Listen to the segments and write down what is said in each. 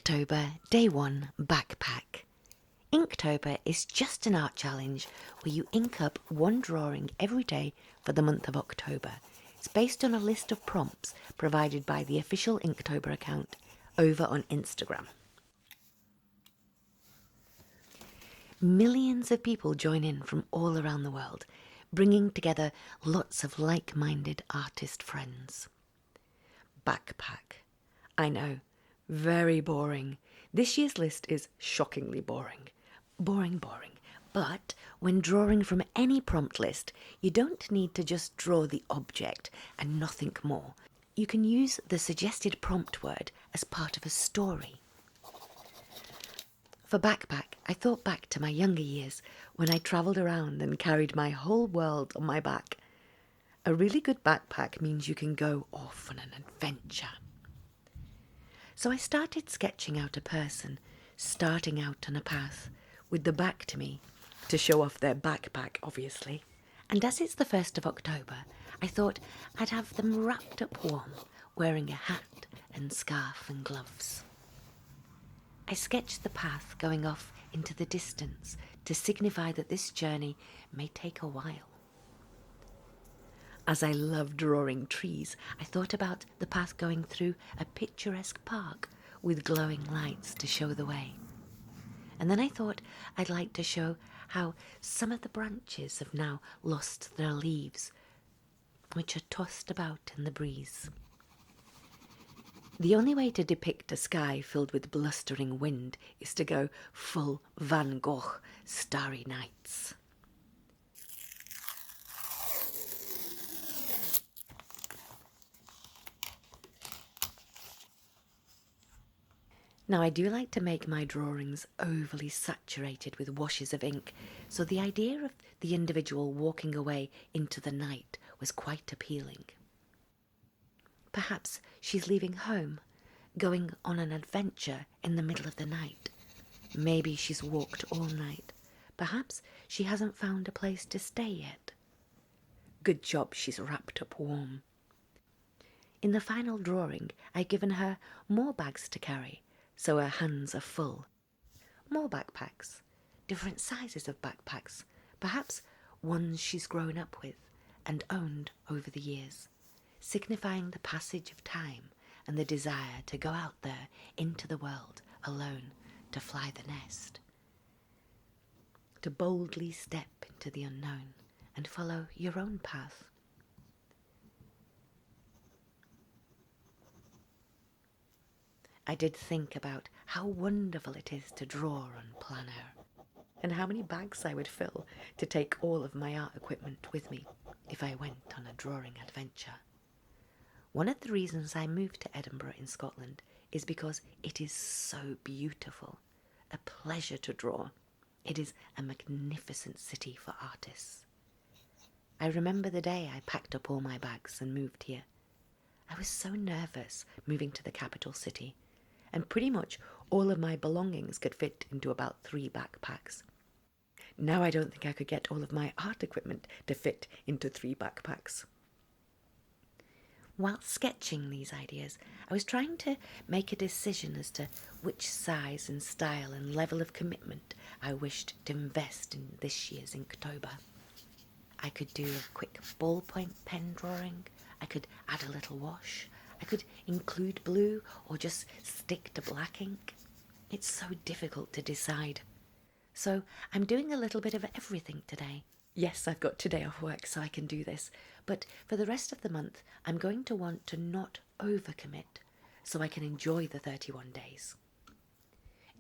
Inktober, Day 1, Backpack. Inktober is just an art challenge where you ink up one drawing every day for the month of October. It's based on a list of prompts provided by the official Inktober account over on Instagram. Millions of people join in from all around the world, bringing together lots of like-minded artist friends. Backpack. I know, very boring. This year's list is shockingly boring. Boring. But when drawing from any prompt list, you don't need to just draw the object and nothing more. You can use the suggested prompt word as part of a story. For Backpack, I thought back to my younger years when I travelled around and carried my whole world on my back. A really good backpack means you can go off on an adventure. So I started sketching out a person starting out on a path with the back to me, to show off their backpack, obviously. And as it's the 1st of October, I thought I'd have them wrapped up warm, wearing a hat and scarf and gloves. I sketched the path going off into the distance to signify that this journey may take a while. As I love drawing trees, I thought about the path going through a picturesque park with glowing lights to show the way. And then I thought I'd like to show how some of the branches have now lost their leaves, which are tossed about in the breeze. The only way to depict a sky filled with blustering wind is to go full Van Gogh, Starry Nights. Now, I do like to make my drawings overly saturated with washes of ink, so the idea of the individual walking away into the night was quite appealing. Perhaps she's leaving home, going on an adventure in the middle of the night. Maybe she's walked all night. Perhaps she hasn't found a place to stay yet. Good job she's wrapped up warm. In the final drawing, I've given her more bags to carry, so her hands are full. More backpacks, different sizes of backpacks, perhaps ones she's grown up with and owned over the years, signifying the passage of time and the desire to go out there into the world alone, to fly the nest, to boldly step into the unknown and follow your own path. I did think about how wonderful it is to draw on planner, and how many bags I would fill to take all of my art equipment with me if I went on a drawing adventure. One of the reasons I moved to Edinburgh in Scotland is because it is so beautiful, a pleasure to draw. It is a magnificent city for artists. I remember the day I packed up all my bags and moved here. I was so nervous moving to the capital city, and pretty much all of my belongings could fit into about 3 backpacks. Now I don't think I could get all of my art equipment to fit into 3 backpacks. While sketching these ideas, I was trying to make a decision as to which size and style and level of commitment I wished to invest in this year's Inktober. I could do a quick ballpoint pen drawing, I could add a little wash, I could include blue or just stick to black ink. It's so difficult to decide. So I'm doing a little bit of everything today. Yes, I've got today off work so I can do this, but for the rest of the month I'm going to want to not overcommit so I can enjoy the 31 days.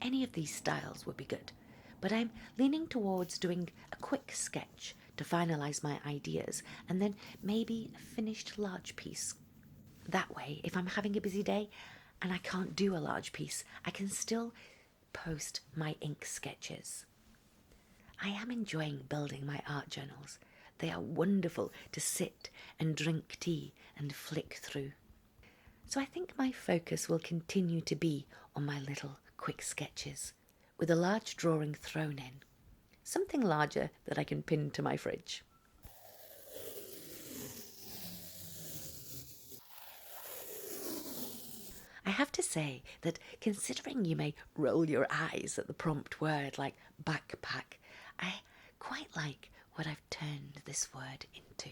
Any of these styles would be good, but I'm leaning towards doing a quick sketch to finalise my ideas and then maybe a finished large piece. That way, if I'm having a busy day and I can't do a large piece, I can still post my ink sketches. I am enjoying building my art journals. They are wonderful to sit and drink tea and flick through. So I think my focus will continue to be on my little quick sketches, with a large drawing thrown in, something larger that I can pin to my fridge. I have to say that considering you may roll your eyes at the prompt word like backpack, I quite like what I've turned this word into.